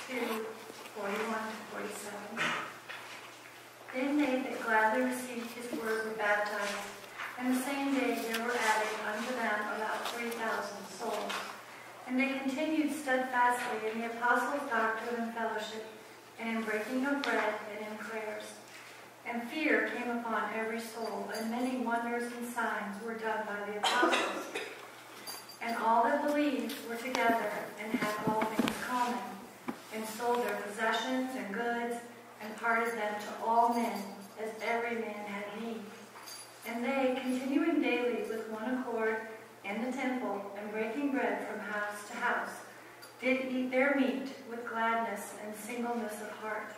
2:41-47. Then they that gladly received his word were baptized, and the same day there were added unto them about 3,000 souls. And they continued steadfastly in the apostles' doctrine and fellowship, and in breaking of bread and in prayers. And fear came upon every soul, and many wonders and signs were done by the apostles. And all that believed were together, and had all things common, and sold their possessions and goods, and parted them to all men, as every man had need. And they, continuing daily with one accord in the temple, and breaking bread from house to house, did eat their meat with gladness and singleness of heart,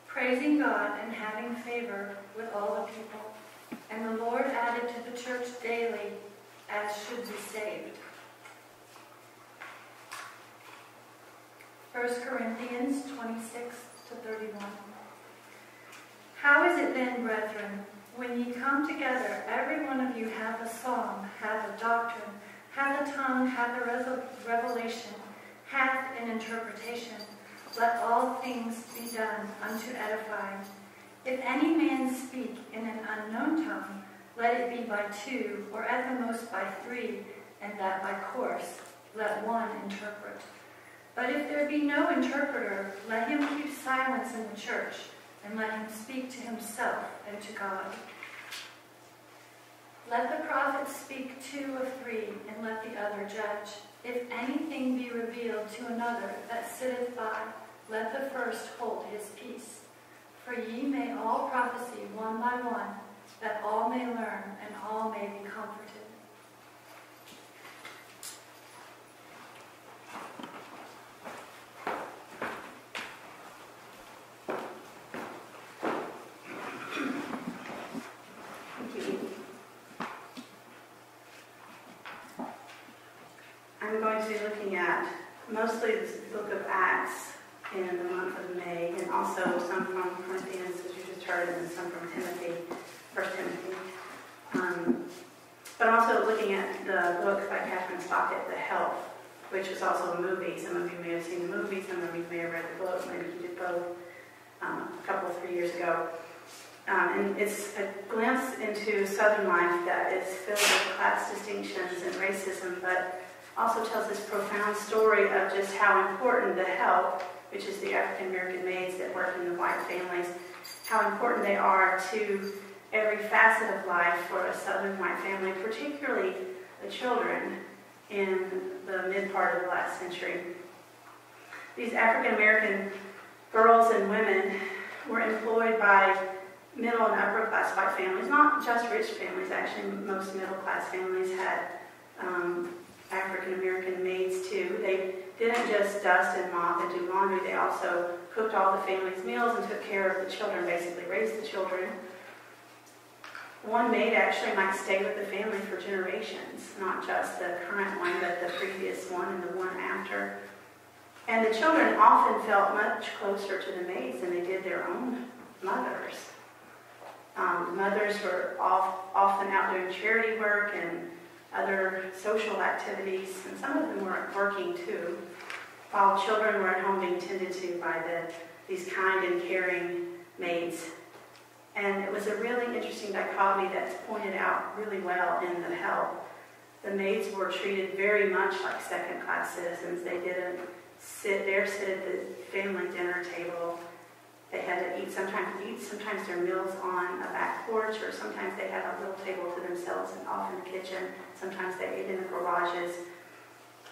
praising God and having favor with all the people. And the Lord added to the church daily as should be saved. 1 Corinthians 26-31. How is it then, brethren, when ye come together, every one of you hath a psalm, hath a doctrine, hath a tongue, hath a revelation, hath an interpretation? Let all things be done unto edifying. If any man speak in an unknown tongue, let it be by two, or at the most by three, and that by course. Let one interpret. But if there be no interpreter, let him keep silence in the church, and let him speak to himself and to God. Let the prophet speak 2 or 3, and let the other judge. If anything be revealed to another that sitteth by, let the first hold his peace. For ye may all prophesy one by one, that all may learn, and all may be comforted. I'm going to be looking at mostly this book of Acts in the month of May, and also some from Corinthians, as you just heard, and some from Timothy, 1 Timothy. But I'm also looking at the book by Catherine Stockett, The Help, which is also a movie. Some of you may have seen the movie, some of you may have read the book, maybe you did both a couple of 3 years ago. And it's a glimpse into Southern life that is filled with class distinctions and racism, but also tells this profound story of just how important the help, which is the African American maids that work in the white families, how important they are to every facet of life for a Southern white family, particularly the children in the mid part of the last century. These African American girls and women were employed by middle and upper class white families, not just rich families. Actually, most middle class families had African American maids too. They didn't just dust and mop and do laundry. They also cooked all the family's meals and took care of the children, basically raised the children. One maid actually might stay with the family for generations, not just the current one, but the previous one and the one after. And the children often felt much closer to the maids than they did their own mothers. Mothers were often out doing charity work and other social activities, and some of them were working too, while children were at home being tended to by these kind and caring maids. And it was a really interesting dichotomy that's pointed out really well in The Help. The maids were treated very much like second-class citizens. They didn't sit at the family dinner table. They had to eat sometimes their meals on a back porch, or sometimes they had a little table to themselves and off in the kitchen. Sometimes they ate in the garages.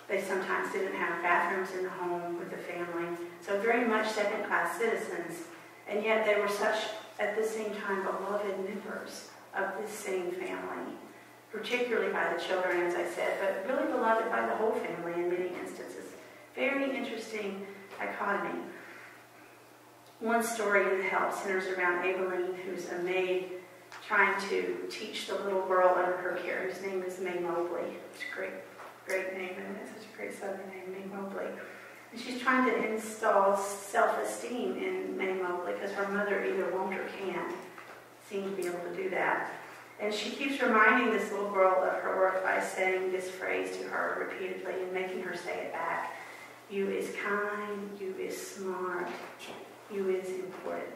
They sometimes didn't have bathrooms in the home with the family. So very much second-class citizens. And yet they were such, at the same time, beloved members of this same family, particularly by the children, as I said, but really beloved by the whole family in many instances. Very interesting dichotomy. One story in The Help centers around Aileen, who's a maid trying to teach the little girl under her care, whose name is May Mobley. It's a great name, and it's such a great Southern name, May Mobley. And she's trying to install self-esteem in May Mobley because her mother either won't or can't seem to be able to do that. And she keeps reminding this little girl of her work by saying this phrase to her repeatedly and making her say it back. You is kind. You is smart. You is important.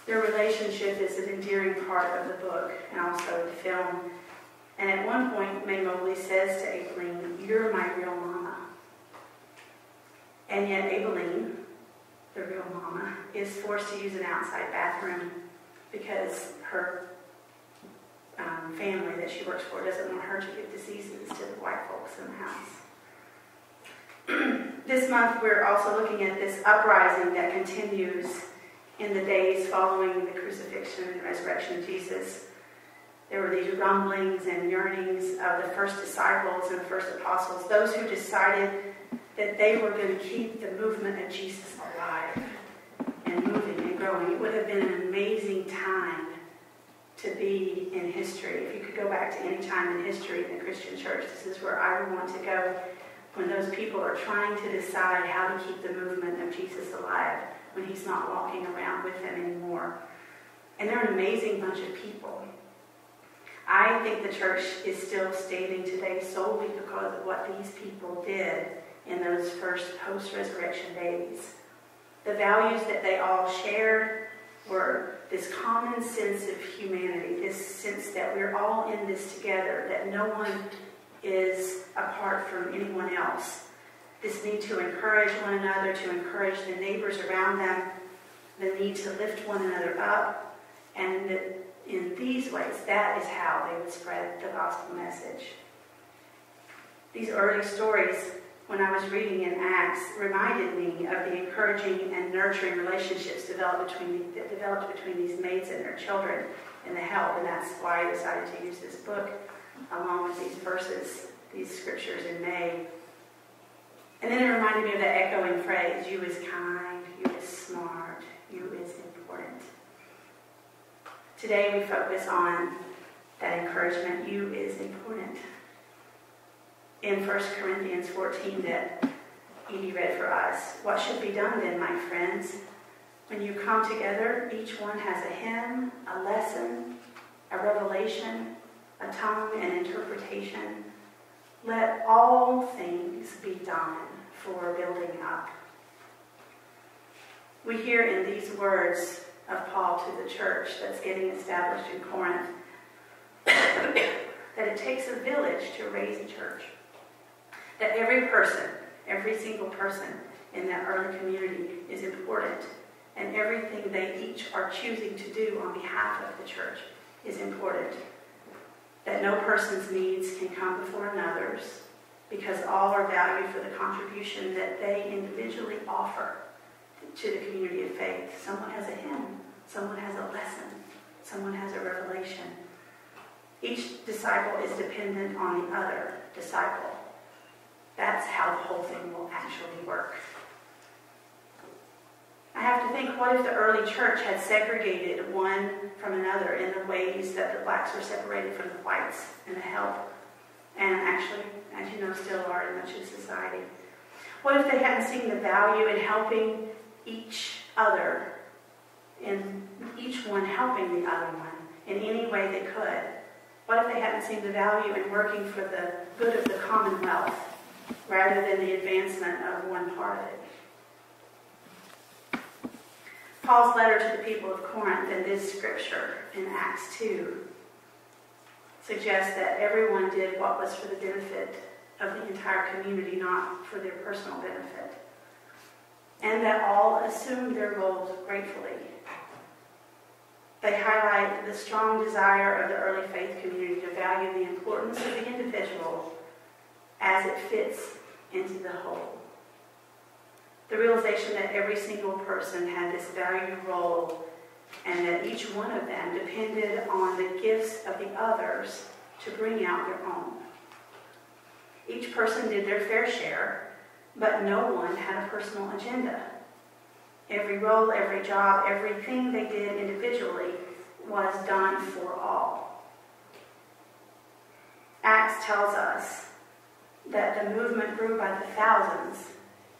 Their relationship is an endearing part of the book and also the film. And at one point, Mae Mobley says to Aibileen, "You're my real mama." And yet Aibileen, the real mama, is forced to use an outside bathroom because her family that she works for doesn't want her to give diseases to the white folks in the house. This month, we're also looking at this uprising that continues in the days following the crucifixion and resurrection of Jesus. There were these rumblings and yearnings of the first disciples and the first apostles, those who decided that they were going to keep the movement of Jesus alive and moving and growing. It would have been an amazing time to be in history. If you could go back to any time in history in the Christian church, this is where I would want to go, when those people are trying to decide how to keep the movement of Jesus alive when he's not walking around with them anymore. And they're an amazing bunch of people. I think the church is still standing today solely because of what these people did in those first post-resurrection days. The values that they all shared were this common sense of humanity, this sense that we're all in this together, that no one is apart from anyone else. This need to encourage one another, to encourage the neighbors around them, the need to lift one another up, and that in these ways, that is how they would spread the gospel message. These early stories, when I was reading in Acts, reminded me of the encouraging and nurturing relationships that developed between these maids and their children and the help, and that's why I decided to use this book along with these verses, these scriptures in May. And then it reminded me of the echoing phrase, "You is kind, you is smart, you is important." Today we focus on that encouragement, you is important. In 1 Corinthians 14 that Edie read for us, "What should be done then, my friends? When you come together, each one has a hymn, a lesson, a revelation, a tongue, and interpretation. Let all things be done for building up." We hear in these words of Paul to the church that's getting established in Corinth that it takes a village to raise a church. That every person, every single person in that early community is important, and everything they each are choosing to do on behalf of the church is important. That no person's needs can come before another's, because all are valued for the contribution that they individually offer to the community of faith. Someone has a hymn, someone has a lesson, someone has a revelation. Each disciple is dependent on the other disciple. That's how the whole thing will actually work. I have to think, what if the early church had segregated one from another in the ways that the blacks were separated from the whites in the help, and actually, as you know, still are in much of society? What if they hadn't seen the value in helping each other, in each one helping the other one in any way they could? What if they hadn't seen the value in working for the good of the commonwealth rather than the advancement of one part of it? Paul's letter to the people of Corinth and this scripture in Acts 2 suggests that everyone did what was for the benefit of the entire community, not for their personal benefit, and that all assumed their roles gratefully. They highlight the strong desire of the early faith community to value the importance of the individual as it fits into the whole. The realization that every single person had this valued role and that each one of them depended on the gifts of the others to bring out their own. Each person did their fair share, but no one had a personal agenda. Every role, every job, everything they did individually was done for all. Acts tells us that the movement grew by the thousands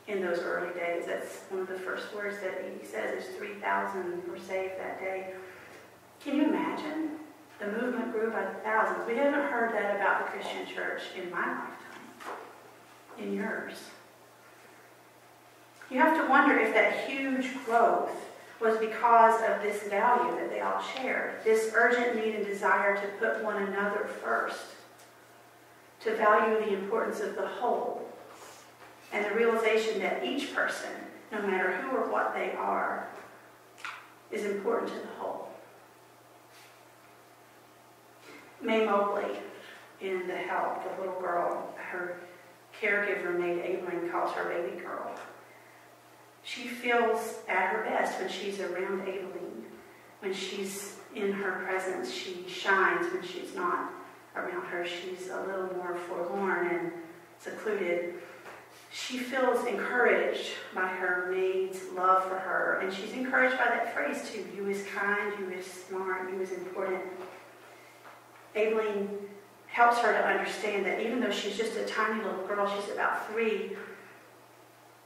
in those early days. That's one of the first words that he says is 3,000 were saved that day. Can you imagine? The movement grew by the thousands. We haven't heard that about the Christian church in my lifetime. in yours? You have to wonder if that huge growth was because of this value that they all shared, this urgent need and desire to put one another first, to value the importance of the whole, and the realization that each person, no matter who or what they are, is important to the whole. May Mobley, in The Help, the little girl, her caregiver, maid Aileen, calls her baby girl. She feels at her best when she's around Aileen. When she's in her presence, she shines. When she's not around her, she's a little more forlorn and secluded. She feels encouraged by her maid's love for her, and she's encouraged by that phrase too. You is kind, you is smart, you is important. Aileen helps her to understand that even though she's just a tiny little girl, she's about 3,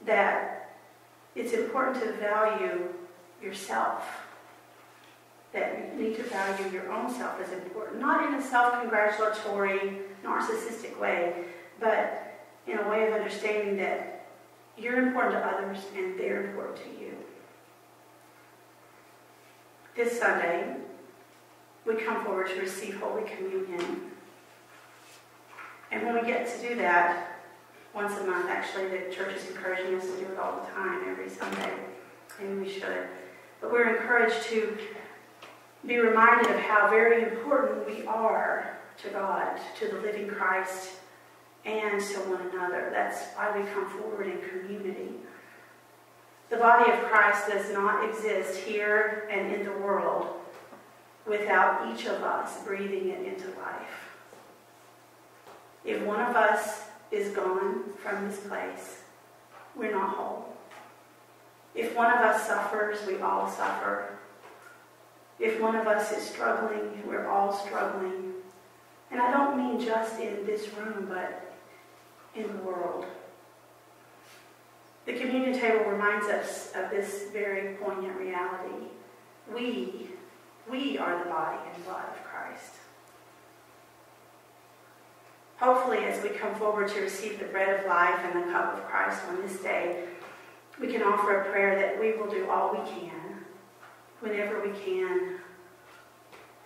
that it's important to value yourself. That you need to value your own self as important, not in a self-congratulatory, narcissistic way, but in a way of understanding that you're important to others and they're important to you. This Sunday, we come forward to receive Holy Communion. And when we get to do that, once a month, actually, the church is encouraging us to do it all the time, every Sunday. Maybe we should. But we're encouraged to be reminded of how very important we are to God, to the living Christ, and to one another. That's why we come forward in community. The body of Christ does not exist here and in the world without each of us breathing it into life. If one of us is gone from this place, we're not whole. If one of us suffers, we all suffer. If one of us is struggling, we're all struggling. And I don't mean just in this room, but in the world. The communion table reminds us of this very poignant reality. We are the body and blood of Christ. Hopefully, as we come forward to receive the bread of life and the cup of Christ on this day, we can offer a prayer that we will do all we can, whenever we can,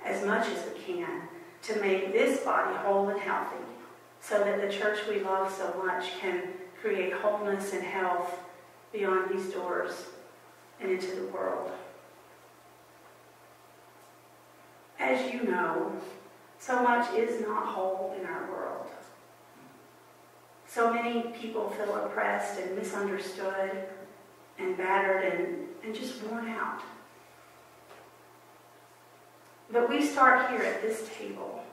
as much as we can, to make this body whole and healthy, so that the church we love so much can create wholeness and health beyond these doors and into the world. As you know, so much is not whole in our world. So many people feel oppressed and misunderstood and battered and just worn out. But we start here at this table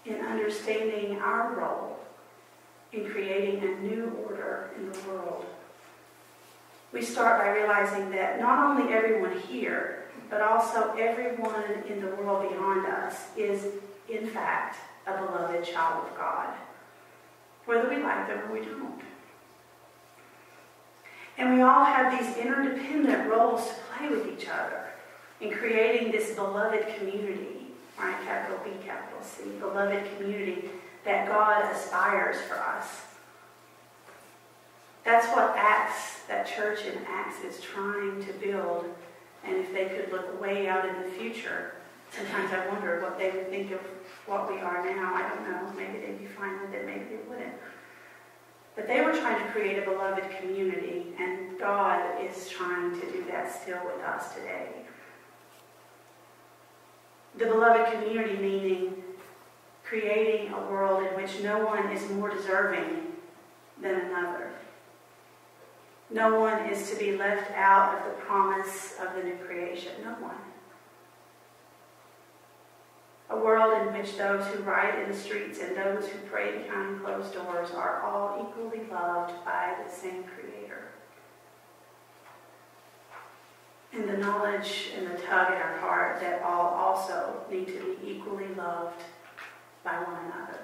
in understanding our role in creating a new order in the world. We start by realizing that not only everyone here, but also everyone in the world beyond us is, in fact, a beloved child of God, whether we like them or we don't. And we all have these interdependent roles to play with each other in creating this beloved community, right? Capital B, capital C, beloved community that God aspires for us. That's what Acts, that church in Acts, is trying to build. And if they could look way out in the future, sometimes I wonder what they would think of what we are now. I don't know. Maybe they'd be fine with it. Maybe they wouldn't. But they were trying to create a beloved community, and God is trying to do that still with us today. The beloved community meaning creating a world in which no one is more deserving than another. No one is to be left out of the promise of the new creation. No one. A world in which those who riot in the streets and those who pray behind closed doors are all equally loved by the same Creator. And the knowledge and the tug at our heart that all also need to be equally loved by one another.